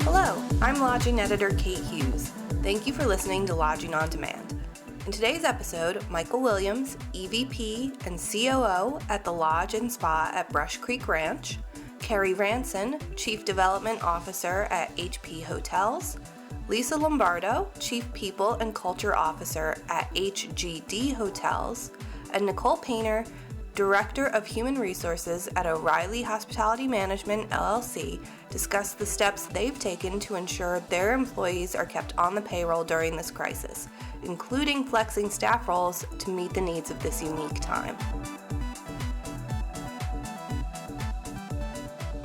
Hello, I'm Lodging Editor Kate Hughes. Thank you for listening to Lodging on Demand. In today's episode, Michael Williams, EVP and COO at the Lodge and Spa at Brush Creek Ranch, Kerry Ranson, Chief Development Officer at HGD Hotels, Lisa Lombardo, Chief People and Culture Officer at HGD Hotels, and Nicole Painter, Director of Human Resources at O'Reilly Hospitality Management, LLC, discuss the steps they've taken to ensure their employees are kept on the payroll during this crisis, including flexing staff roles to meet the needs of this unique time.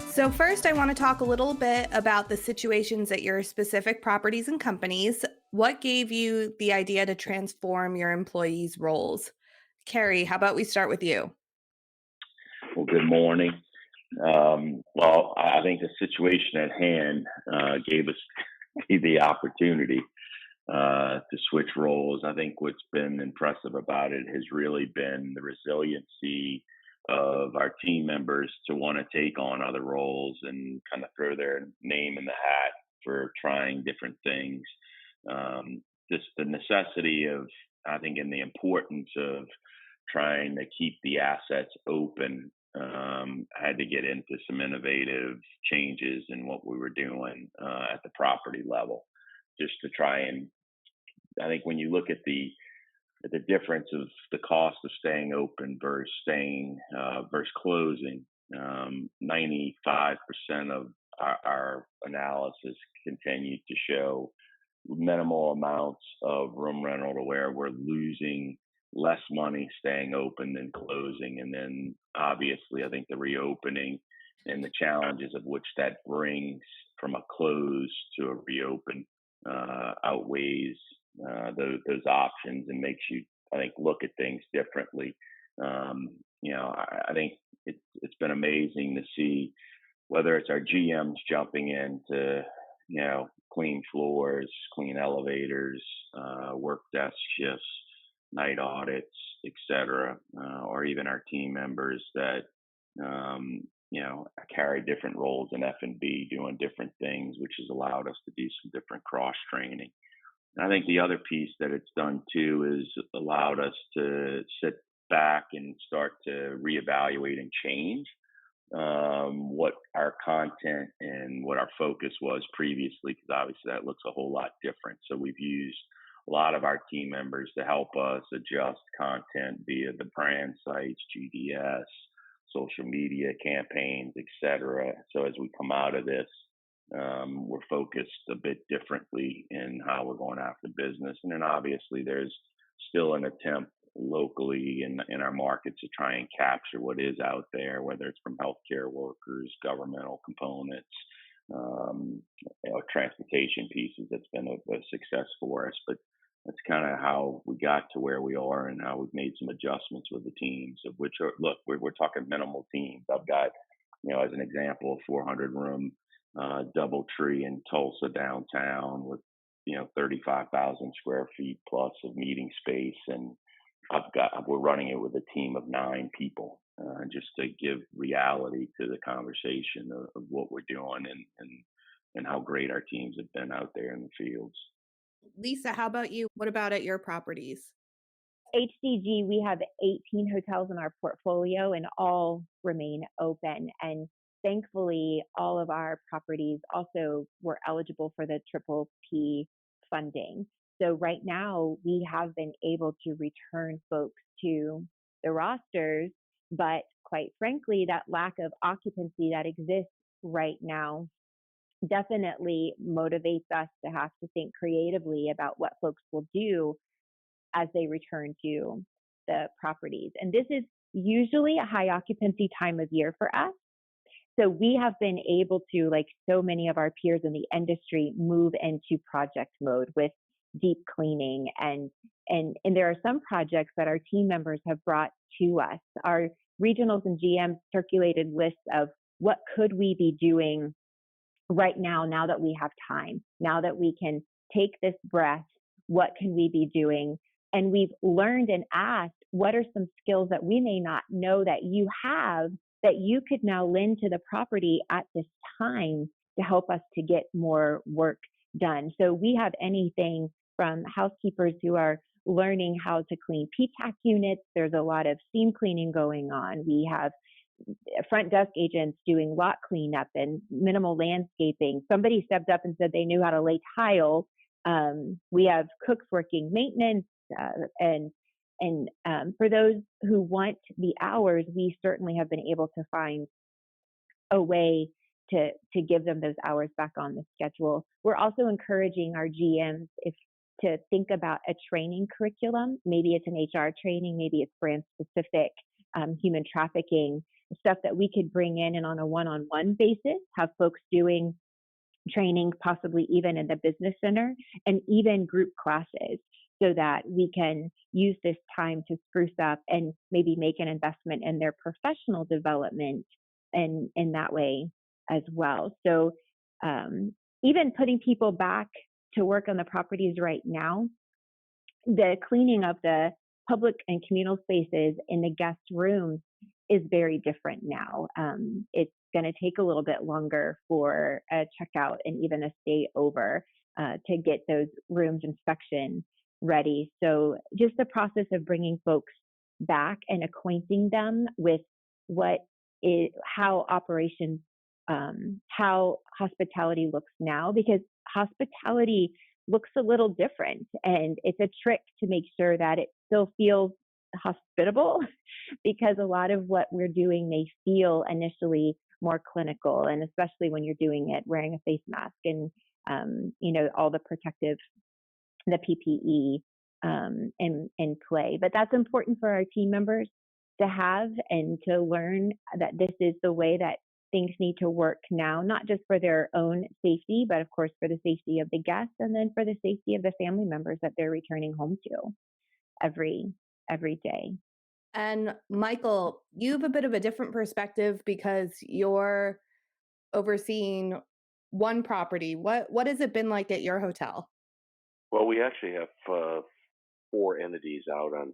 So first, I want to talk a little bit about the situations at your specific properties and companies. What gave you the idea to transform your employees' roles? Kerry, how about we start with you? Well, good morning. Well, I think the situation at hand gave us the opportunity to switch roles. I think what's been impressive about it has really been the resiliency of our team members to want to take on other roles and kind of throw their name in the hat for trying different things. Just the necessity of, I think, and the importance of trying to keep the assets open. Had to get into some innovative changes in what we were doing at the property level, just to try and, I think when you look at the difference of the cost of staying open versus closing, 95% of our analysis continued to show minimal amounts of room rental to where we're losing less money staying open than closing. And then obviously, I think the reopening and the challenges of which that brings from a close to a reopen outweighs those options and makes you, I think, look at things differently. I think it's been amazing to see whether it's our GMs jumping in to, clean floors, clean elevators, work desk shifts, night audits, et cetera, or even our team members that, carry different roles in F&B, doing different things, which has allowed us to do some different cross training. And I think the other piece that it's done too is allowed us to sit back and start to reevaluate and change what our content and what our focus was previously, because obviously that looks a whole lot different. So we've used a lot of our team members to help us adjust content via the brand sites, GDS, social media campaigns, et cetera. So as we come out of this, we're focused a bit differently in how we're going after business. And then obviously there's still an attempt locally in our markets to try and capture what is out there, whether it's from healthcare workers, governmental components, transportation pieces. That's been a success for us. But that's kind of how we got to where we are and how we've made some adjustments with the teams, of which are, look, we're talking minimal teams. I've got, as an example, a 400-room DoubleTree in Tulsa downtown with, 35,000 square feet plus of meeting space. And we're running it with a team of 9 people, just to give reality to the conversation of what we're doing and how great our teams have been out there in the fields. Lisa, how about you? What about at your properties? HDG, we have 18 hotels in our portfolio and all remain open. And thankfully, all of our properties also were eligible for the Triple P funding. So right now, we have been able to return folks to the rosters, but quite frankly, that lack of occupancy that exists right now definitely motivates us to have to think creatively about what folks will do as they return to the properties. And this is usually a high occupancy time of year for us. So we have been able to, like so many of our peers in the industry, move into project mode with deep cleaning. And there are some projects that our team members have brought to us. Our regionals and GMs circulated lists of what could we be doing right now that we have time, now that we can take this breath, what can we be doing? And we've learned and asked, what are some skills that we may not know that you have that you could now lend to the property at this time to help us to get more work done. So we have anything from housekeepers who are learning how to clean PTAC units. There's a lot of steam cleaning going on. We have front desk agents doing lot cleanup and minimal landscaping. Somebody stepped up and said they knew how to lay tile. We have cooks working maintenance, and for those who want the hours, we certainly have been able to find a way to give them those hours back on the schedule. We're also encouraging our GMs to think about a training curriculum. Maybe it's an HR training, maybe it's brand specific, human trafficking, stuff that we could bring in and on a one-on-one basis, have folks doing training, possibly even in the business center, and even group classes, so that we can use this time to spruce up and maybe make an investment in their professional development and in that way as well. So even putting people back to work on the properties right now, the cleaning of the public and communal spaces in the guest rooms is very different now. It's going to take a little bit longer for a checkout and even a stay over to get those rooms inspection ready. So just the process of bringing folks back and acquainting them with how operations, how hospitality looks now, because hospitality looks a little different, and it's a trick to make sure that it still feels hospitable, because a lot of what we're doing may feel initially more clinical, and especially when you're doing it wearing a face mask and all the protective, the PPE in play. But that's important for our team members to have and to learn that this is the way that things need to work now, not just for their own safety, but of course for the safety of the guests, and then for the safety of the family members that they're returning home to every day. And Michael, you have a bit of a different perspective because you're overseeing one property. What has it been like at your hotel? Well, we actually have 4 entities out on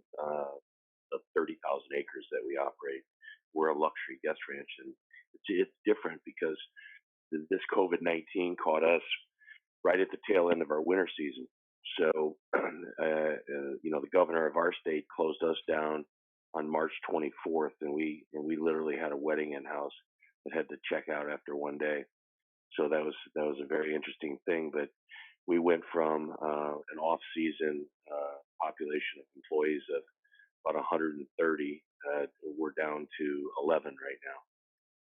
the 30,000 acres that we operate. We're a luxury guest ranch, and it's different because this COVID-19 caught us right at the tail end of our winter season. So, the governor of our state closed us down on March 24th, and we literally had a wedding in house that had to check out after one day. So that was a very interesting thing. But we went from an off-season population of employees of about 130. We're down to 11 right now.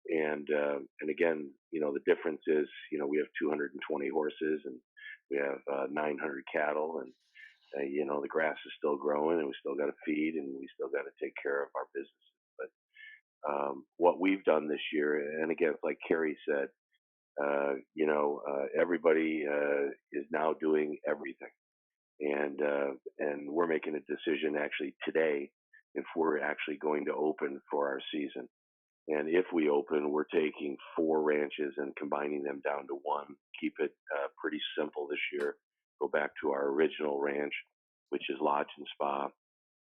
And again, the difference is, we have 220 horses and we have 900 cattle, and the grass is still growing, and we still got to feed, and we still got to take care of our business. But what we've done this year, and again, like Kerry said, everybody is now doing everything, and we're making a decision actually today if we're actually going to open for our season. And if we open, we're taking 4 ranches and combining them down to 1. Keep it pretty simple this year. Go back to our original ranch, which is Lodge and Spa.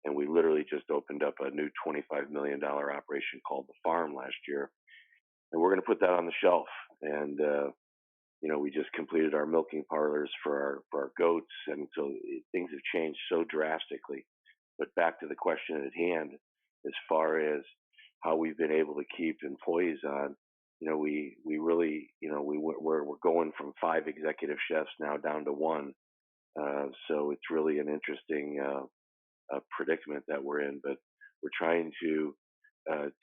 And we literally just opened up a new $25 million operation called The Farm last year. And we're going to put that on the shelf. And, we just completed our milking parlors for our goats. And so things have changed so drastically. But back to the question at hand, as far as how we've been able to keep employees on, we really, we're going from 5 executive chefs now down to 1. So it's really an interesting predicament that we're in. But we're trying to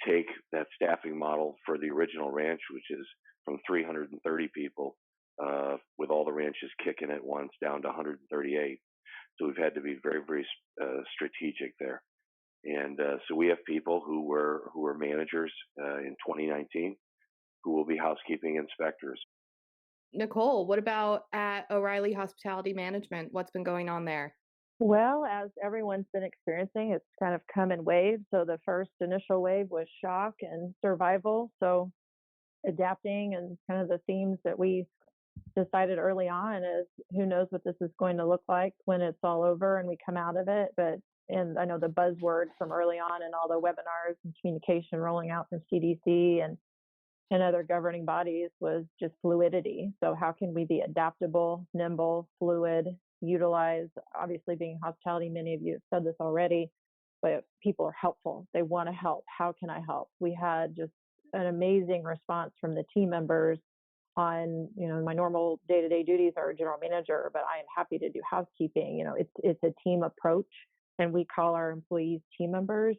take that staffing model for the original ranch, which is from 330 people, with all the ranches kicking at once, down to 138. So we've had to be very, very strategic there. And so we have people who were managers in 2019 who will be housekeeping inspectors. Nicole, what about at O'Reilly Hospitality Management? What's been going on there? Well, as everyone's been experiencing, it's kind of come in waves. So the first initial wave was shock and survival. So adapting, and kind of the themes that we decided early on is, who knows what this is going to look like when it's all over and we come out of it. But and I know the buzzword from early on and all the webinars and communication rolling out from CDC and other governing bodies was just fluidity. So how can we be adaptable, nimble, fluid, utilize, obviously being hospitality, many of you have said this already, but people are helpful. They want to help. How can I help? We had just an amazing response from the team members on, my normal day-to-day duties are a general manager, but I am happy to do housekeeping. It's a team approach, and we call our employees team members.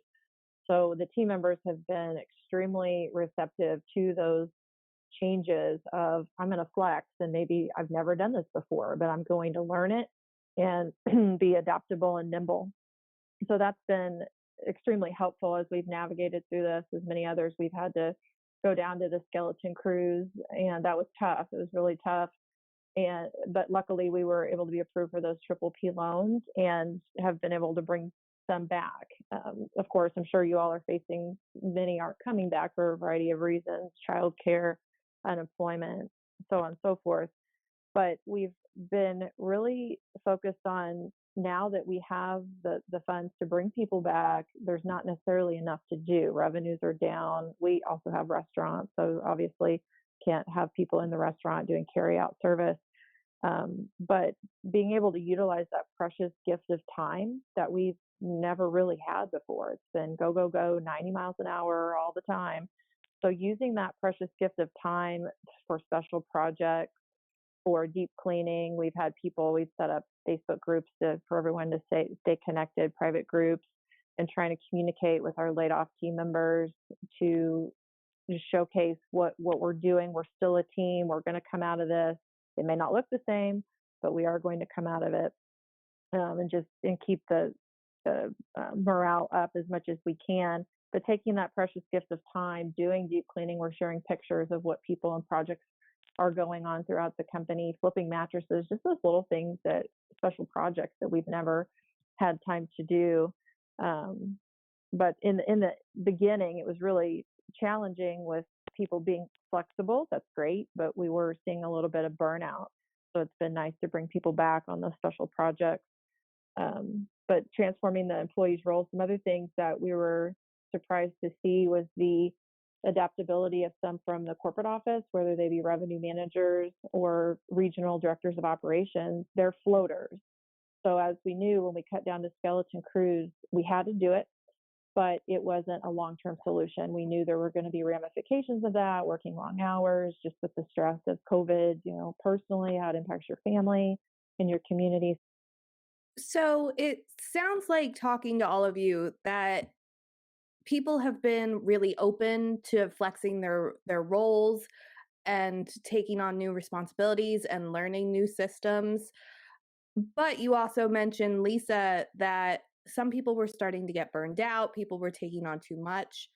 So the team members have been extremely receptive to those changes of, I'm going to flex, and maybe I've never done this before, but I'm going to learn it and be adaptable and nimble. So that's been extremely helpful as we've navigated through this. As many others, we've had to go down to the skeleton crews, and that was tough. It was really tough. But luckily we were able to be approved for those PPP loans and have been able to bring some back. Of course, I'm sure you all are facing, many aren't coming back for a variety of reasons, childcare, unemployment, so on and so forth. But we've been really focused on, now that we have the funds to bring people back, there's not necessarily enough to do. Revenues are down. We also have restaurants, so obviously can't have people in the restaurant doing carry-out service. But being able to utilize that precious gift of time that we've never really had before. It's been go, go, go, 90 miles an hour all the time. So using that precious gift of time for special projects, for deep cleaning, we've set up Facebook groups for everyone to stay connected, private groups, and trying to communicate with our laid off team members to showcase what we're doing. We're still a team. We're going to come out of this. It may not look the same, but we are going to come out of it, and keep the morale up as much as we can. But taking that precious gift of time, doing deep cleaning, we're sharing pictures of what people and projects are going on throughout the company, flipping mattresses, just those little things, that special projects that we've never had time to do. But in the beginning, it was really challenging with people being flexible. That's great, but we were seeing a little bit of burnout. So it's been nice to bring people back on those special projects. But transforming the employees' roles, some other things that we were surprised to see was the adaptability of some from the corporate office, whether they be revenue managers or regional directors of operations. They're floaters. So as we knew, when we cut down to skeleton crews, we had to do it, but it wasn't a long-term solution. We knew there were going to be ramifications of that, working long hours, just with the stress of COVID, personally, how it impacts your family and your community. So it sounds like, talking to all of you, that people have been really open to flexing their roles and taking on new responsibilities and learning new systems. But you also mentioned, Lisa, that some people were starting to get burned out. People were taking on too much.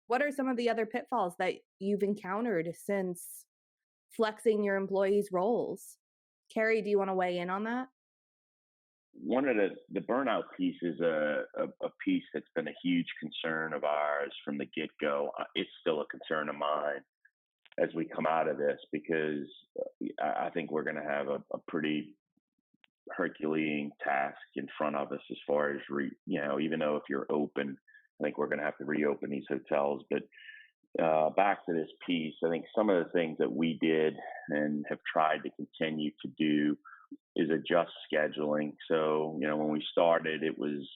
What are some of the other pitfalls that you've encountered since flexing your employees' roles? Kerry, do you want to weigh in on that? One of the burnout piece is a piece that's been a huge concern of ours from the get-go. It's still a concern of mine as we come out of this, because I think we're going to have a pretty Herculean task in front of us as far as, even though if you're open, I think we're going to have to reopen these hotels. But back to this piece, I think some of the things that we did and have tried to continue to do is adjust scheduling. So, when we started, it was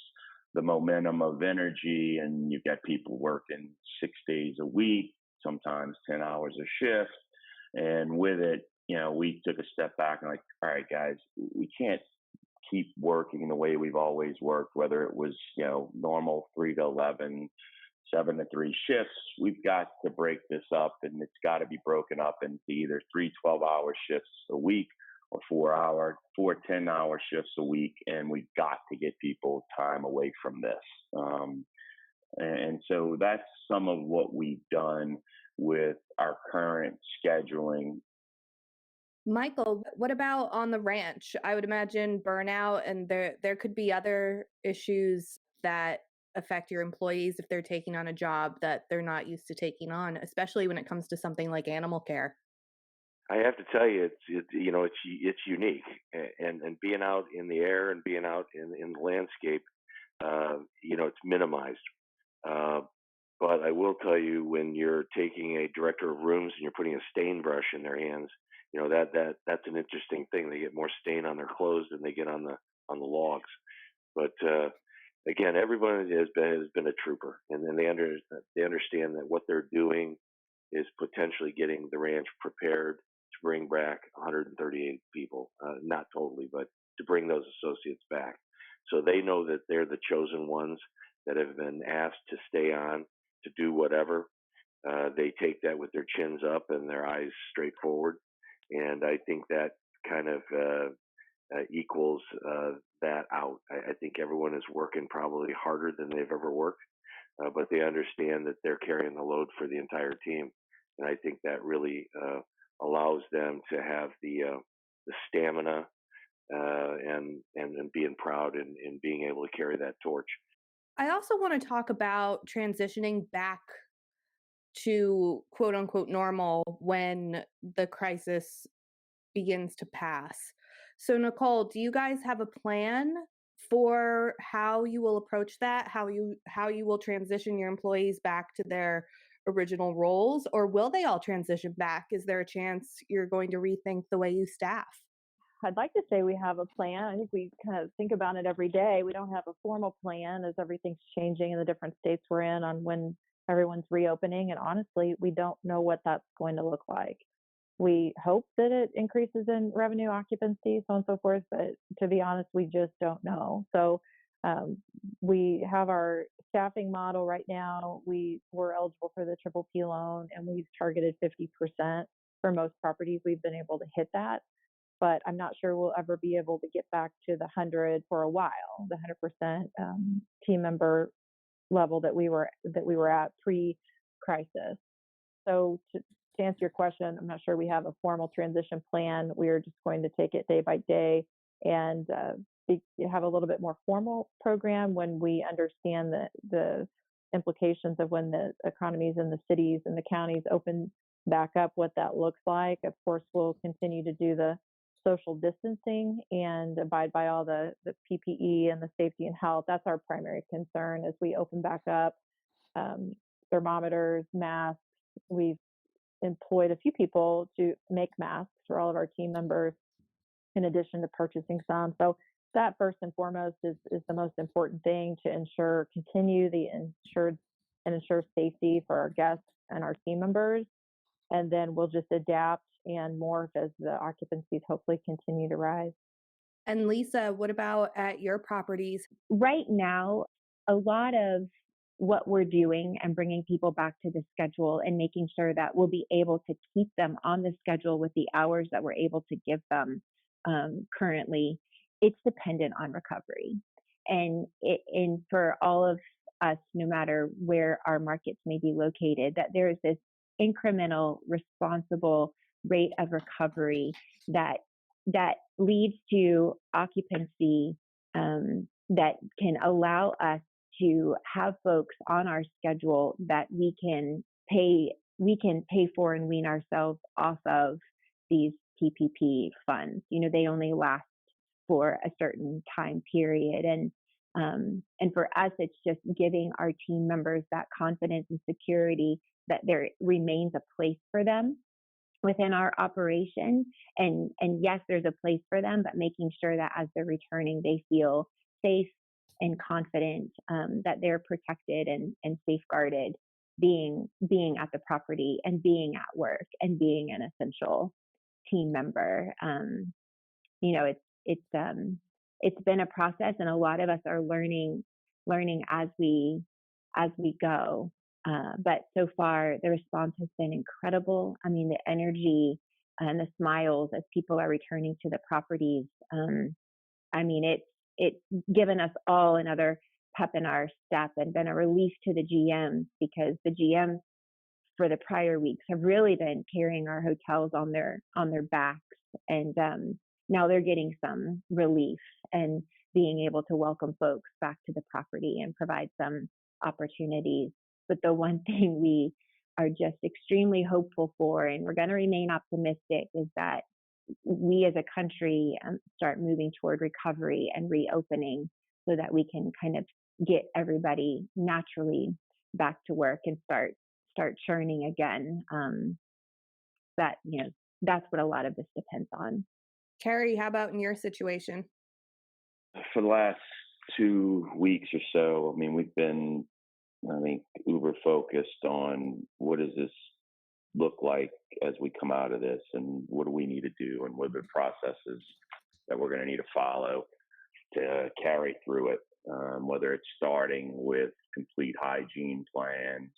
the momentum of energy, and you've got people working 6 days a week, sometimes 10 hours a shift. And with it, we took a step back and all right, guys, we can't keep working the way we've always worked, whether it was, normal 3 to 11, 7 to 3 shifts. We've got to break this up, and it's got to be broken up into either 3 12-hour shifts a week or 4 10-hour shifts a week. And we've got to get people time away from this. And so that's some of what we've done with our current scheduling. Michael, what about on the ranch? I would imagine burnout, and there could be other issues that affect your employees if they're taking on a job that they're not used to taking on, especially when it comes to something like animal care. I have to tell you, it's unique, and being out in the air and being out in the landscape, it's minimized. Uh, but I will tell you, when you're taking a director of rooms and you're putting a stain brush in their hands, that's an interesting thing. They get more stain on their clothes than they get on the logs. But again, everyone has been a trooper, and then they understand that what they're doing is potentially getting the ranch prepared to bring back 138 people, not totally, but to bring those associates back. So they know that they're the chosen ones that have been asked to stay on to do whatever. They take that with their chins up and their eyes straight forward. And I think that kind of equals that out. I think everyone is working probably harder than they've ever worked, but they understand that they're carrying the load for the entire team. And I think that really allows them to have the stamina and being proud and being able to carry that torch. I also want to talk about transitioning back to quote unquote normal when the crisis begins to pass. So, Nicole, do you guys have a plan for how you will approach that? How you will transition your employees back to their original roles, or will they all transition back? Is there a chance you're going to rethink the way you staff? I'd like to say we have a plan. I think we kind of think about it every day. We don't have a formal plan as everything's changing in the different states we're in on when everyone's reopening. And honestly, we don't know what that's going to look like. We hope that it increases in revenue, occupancy, so on and so forth. But to be honest, we just don't know. So we have our staffing model right now. We're eligible for the Triple P loan, and we've targeted 50% for most properties. We've been able to hit that, but I'm not sure we'll ever be able to get back to the 100 for a while, the 100% team member level that we were at pre-crisis. So to answer your question, I'm not sure we have a formal transition plan. We're just going to take it day by day and have a little bit more formal program when we understand the implications of when the economies in the cities and the counties open back up, what that looks like. Of course, we'll continue to do the social distancing and abide by all the PPE and the safety and health. That's our primary concern as we open back up. Thermometers, masks. We've employed a few people to make masks for all of our team members, in addition to purchasing some. So that first and foremost is the most important thing to continue the ensure safety for our guests and our team members. And then we'll just adapt and morph as the occupancies hopefully continue to rise. And Lisa, what about at your properties? Right now, a lot of what we're doing and bringing people back to the schedule and making sure that we'll be able to keep them on the schedule with the hours that we're able to give them currently, it's dependent on recovery. And for all of us, no matter where our markets may be located, that there is this incremental, responsible rate of recovery that leads to occupancy that can allow us to have folks on our schedule that we can pay for and wean ourselves off of these PPP funds. They only last for a certain time period, and for us, it's just giving our team members that confidence and security that there remains a place for them within our operation. And yes, there's a place for them, but making sure that as they're returning, they feel safe and confident that they're protected and safeguarded being at the property and being at work and being an essential team member. It's been a process, and a lot of us are learning as we go. But so far, the response has been incredible. I mean, the energy and the smiles as people are returning to the properties. It's given us all another pep in our step and been a relief to the GMs, because the GMs for the prior weeks have really been carrying our hotels on their backs, and now they're getting some relief and being able to welcome folks back to the property and provide some opportunities. But the one thing we are just extremely hopeful for, and we're going to remain optimistic, is that we as a country start moving toward recovery and reopening so that we can kind of get everybody naturally back to work and start churning again. That that's what a lot of this depends on. Kerry, how about in your situation? For the last 2 weeks or so, I mean, we've been, I think, uber focused on what does this look like as we come out of this, and what do we need to do, and what are the processes that we're going to need to follow to carry through it. Whether it's starting with complete hygiene plans,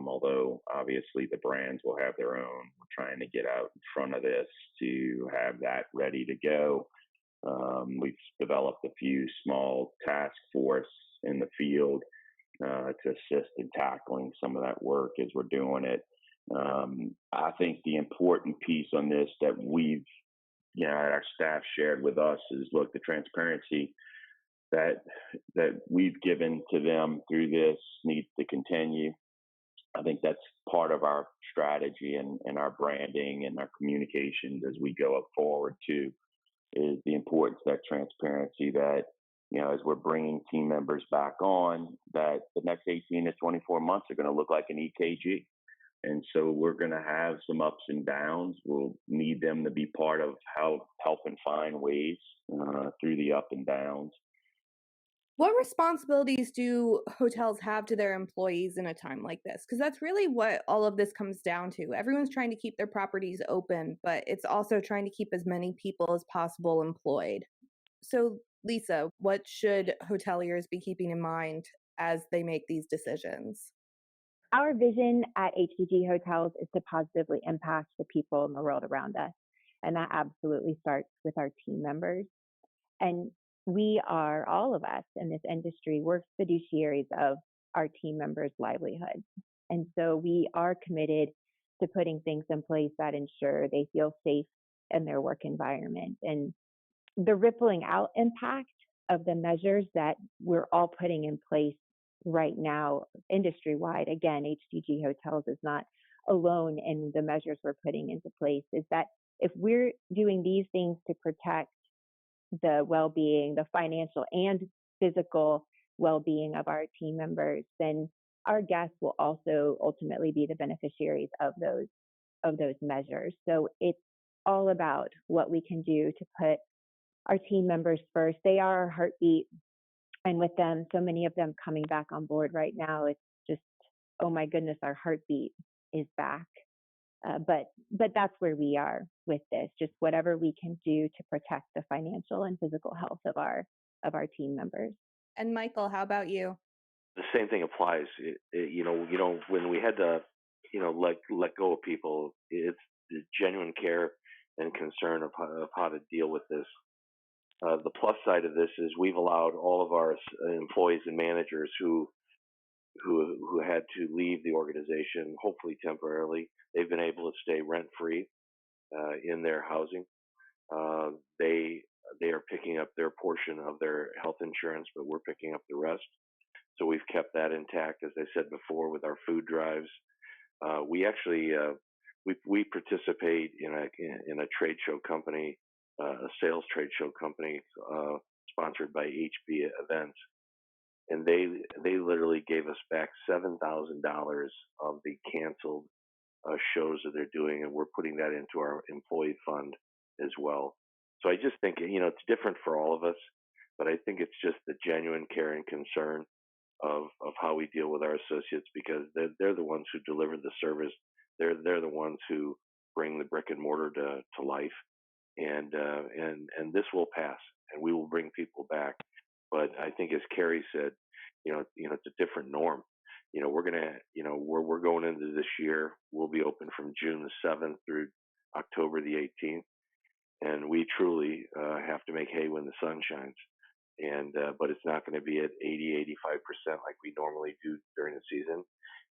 although obviously the brands will have their own. We're trying to get out in front of this to have that ready to go. We've developed a few small task force in the field to assist in tackling some of that work as we're doing it. I think the important piece on this that we've, our staff shared with us is, look, the transparency that we've given to them through this needs to continue. I think that's part of our strategy and our branding and our communications as we go up forward too, is the importance of that transparency that, as we're bringing team members back on, that the next 18 to 24 months are going to look like an EKG. And so we're going to have some ups and downs. We'll need them to be part of helping find ways through the up and downs. What responsibilities do hotels have to their employees in a time like this? Because that's really what all of this comes down to. Everyone's trying to keep their properties open, but it's also trying to keep as many people as possible employed. So, Lisa, what should hoteliers be keeping in mind as they make these decisions? Our vision at HGD Hotels is to positively impact the people in the world around us. And that absolutely starts with our team members. And we are, all of us in this industry, we're fiduciaries of our team members' livelihoods. And so we are committed to putting things in place that ensure they feel safe in their work environment. And the rippling out impact of the measures that we're all putting in place right now, industry-wide, again, HGD Hotels is not alone in the measures we're putting into place, is that if we're doing these things to protect the well-being, the financial and physical well-being of our team members, then our guests will also ultimately be the beneficiaries of those measures. So it's all about what we can do to put our team members first. They are our heartbeat. And with them, so many of them coming back on board right now, it's just, oh my goodness, our heartbeat is back. But that's where we are with this. Just whatever we can do to protect the financial and physical health of our team members. And Michael, how about you? The same thing applies. When we had to, let go of people, it's the genuine care and concern of how to deal with this. The plus side of this is we've allowed all of our employees and managers who had to leave the organization, hopefully temporarily, they've been able to stay rent-free in their housing. They are picking up their portion of their health insurance, but we're picking up the rest. So we've kept that intact, as I said before, with our food drives. We actually we participate in a trade show company, a sales trade show company sponsored by HB Events, and they literally gave us back $7,000 of the canceled shows that they're doing, and we're putting that into our employee fund as well. So I just think it's different for all of us, but I think it's just the genuine care and concern of how we deal with our associates, because they're the ones who deliver the service. They're the ones who bring the brick and mortar to life. And this will pass, and we will bring people back. But I think, as Kerry said, it's a different norm. We're going into this year. We'll be open from June the 7th through October the 18th, and we truly have to make hay when the sun shines. And but it's not going to be at 80-85% like we normally do during the season.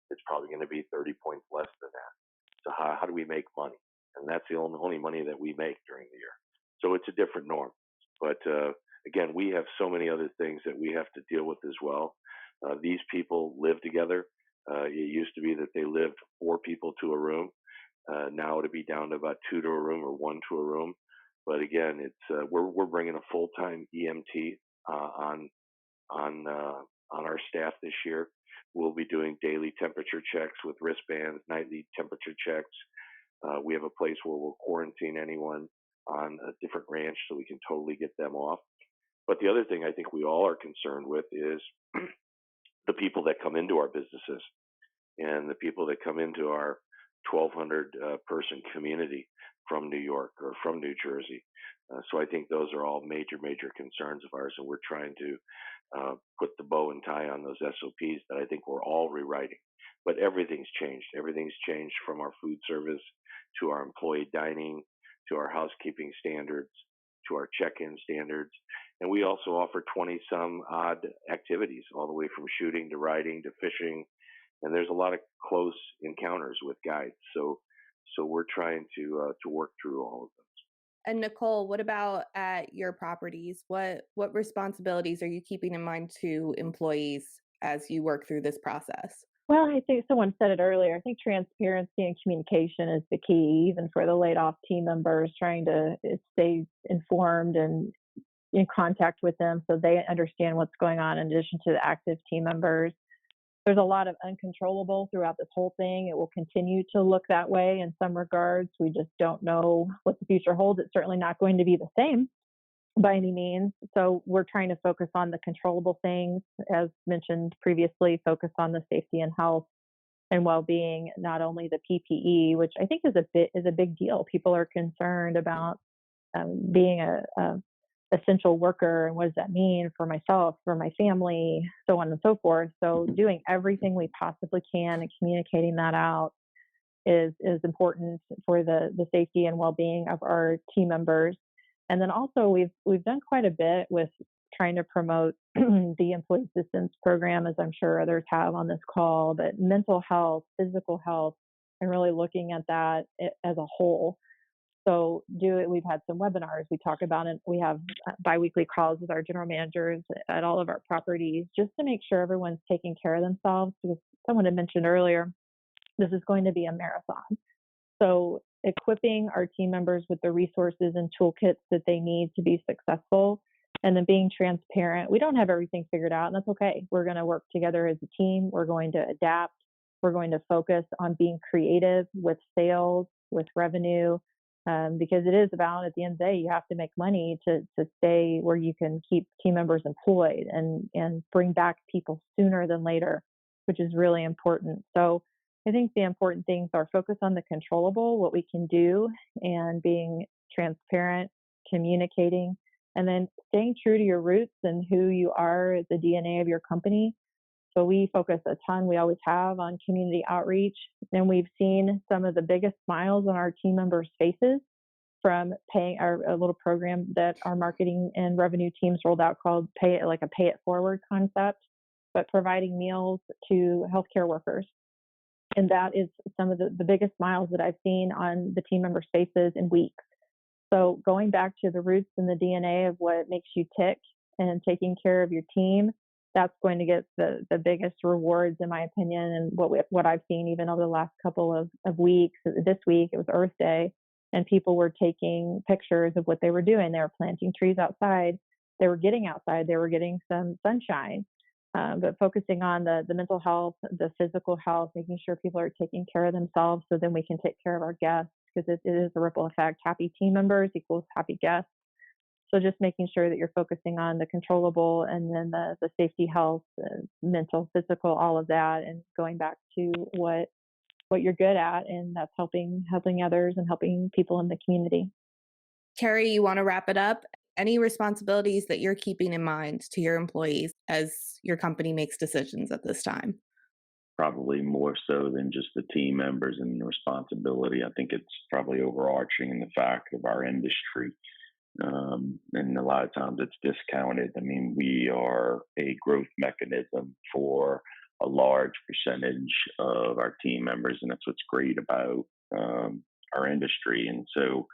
It's probably going to be 30 points less than that. So how do we make money? And that's the only money that we make during the year. So it's a different norm. But again, we have so many other things that we have to deal with as well. These people live together. It used to be that they lived 4 people to a room. Now it'll be down to about 2 to a room or 1 to a room. But again, it's we're bringing a full-time EMT on on our staff this year. We'll be doing daily temperature checks with wristbands, nightly temperature checks. We have a place where we'll quarantine anyone on a different ranch so we can totally get them off. But the other thing I think we all are concerned with is the people that come into our businesses and the people that come into our 1,200 person community from New York or from New Jersey. So I think those are all major concerns of ours, and we're trying to put the bow and tie on those SOPs that I think we're all rewriting. But everything's changed. Everything's changed from our food service to our employee dining to our housekeeping standards to our check-in standards. And we also offer 20 some odd activities, all the way from shooting to riding to fishing. And there's a lot of close encounters with guides. So we're trying to work through all of those. And Nicole, what about at your properties? What responsibilities are you keeping in mind to employees as you work through this process? Well, I think someone said it earlier. I think transparency and communication is the key, even for the laid off team members, trying to stay informed and in contact with them so they understand what's going on in addition to the active team members. There's a lot of uncontrollable throughout this whole thing. It will continue to look that way in some regards. We just don't know what the future holds. It's certainly not going to be the same by any means. So we're trying to focus on the controllable things, as mentioned previously, focus on the safety and health and well-being, not only the PPE, which I think is a big deal. People are concerned about being a essential worker and what does that mean for myself, for my family, so on and so forth. So doing everything we possibly can and communicating that out is important for the safety and well-being of our team members. And then also we've done quite a bit with trying to promote the employee assistance program, as I'm sure others have on this call, but mental health, physical health, and really looking at that as a whole. So we've had some webinars, we talk about it. We have biweekly calls with our general managers at all of our properties just to make sure everyone's taking care of themselves. Because someone had mentioned earlier, this is going to be a marathon. So equipping our team members with the resources and toolkits that they need to be successful, and then being transparent. We don't have everything figured out, and that's okay. We're going to work together as a team. We're going to adapt. We're going to focus on being creative with sales, with revenue, because it is about, at the end of the day, you have to make money to stay where you can keep team members employed and bring back people sooner than later, which is really important. So I think the important things are focus on the controllable, what we can do, and being transparent, communicating, and then staying true to your roots and who you are, the DNA of your company. So we focus a ton, we always have, on community outreach. And we've seen some of the biggest smiles on our team members' faces from paying a little program that our marketing and revenue teams rolled out called Pay It Forward concept, but providing meals to healthcare workers. And that is some of the biggest smiles that I've seen on the team members' faces in weeks. So going back to the roots and the DNA of what makes you tick and taking care of your team, that's going to get the biggest rewards, in my opinion, and what I've seen even over the last couple of weeks. This week, it was Earth Day, and people were taking pictures of what they were doing. They were planting trees outside. They were getting outside. They were getting some sunshine. But focusing on the mental health, the physical health, making sure people are taking care of themselves so then we can take care of our guests, because it is a ripple effect. Happy team members equals happy guests. So just making sure that you're focusing on the controllable and then the safety, health, mental, physical, all of that, and going back to what you're good at, and that's helping others and helping people in the community. Kerry, you want to wrap it up? Any responsibilities that you're keeping in mind to your employees as your company makes decisions at this time? Probably more so than just the team members and the responsibility. I think it's probably overarching in the fact of our industry. And a lot of times it's discounted. I mean, we are a growth mechanism for a large percentage of our team members, and that's what's great about our industry. And so,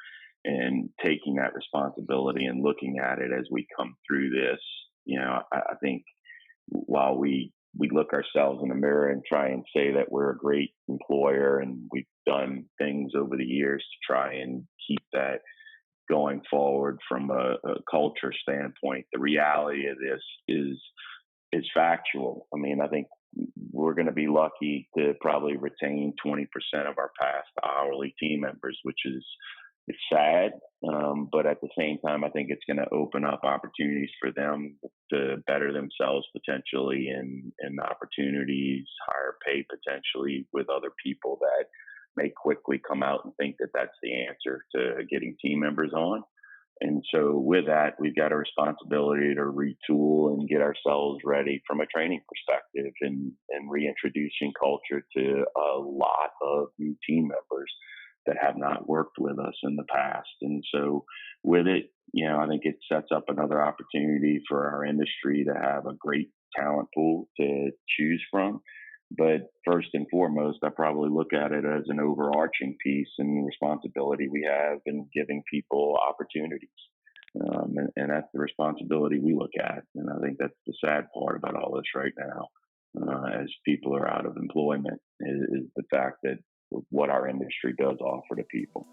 and taking that responsibility and looking at it as we come through this, I think while we look ourselves in the mirror and try and say that we're a great employer and we've done things over the years to try and keep that going forward from a culture standpoint, the reality of this is factual. I mean, I think we're going to be lucky to probably retain 20% of our past hourly team members, which is it's sad, but at the same time, I think it's going to open up opportunities for them to better themselves potentially in opportunities, higher pay potentially with other people that may quickly come out and think that that's the answer to getting team members on. And so with that, we've got a responsibility to retool and get ourselves ready from a training perspective and reintroducing culture to a lot of new team members that have not worked with us in the past. And so with it, I think it sets up another opportunity for our industry to have a great talent pool to choose from. But first and foremost, I probably look at it as an overarching piece and responsibility we have in giving people opportunities. And that's the responsibility we look at. And I think that's the sad part about all this right now, as people are out of employment, is the fact that what our industry does offer to people.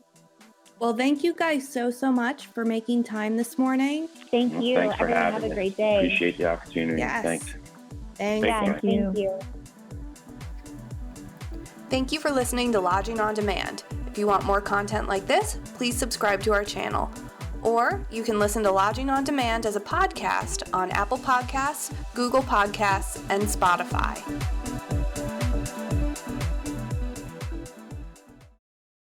Well, thank you guys so much for making time this morning. Thank you. Thanks for Everyone having have a us. great day. Appreciate the opportunity. Yes. Thanks. Thank you. Thank you for listening to Lodging on Demand. If you want more content like this, please subscribe to our channel. Or you can listen to Lodging on Demand as a podcast on Apple Podcasts, Google Podcasts, and Spotify.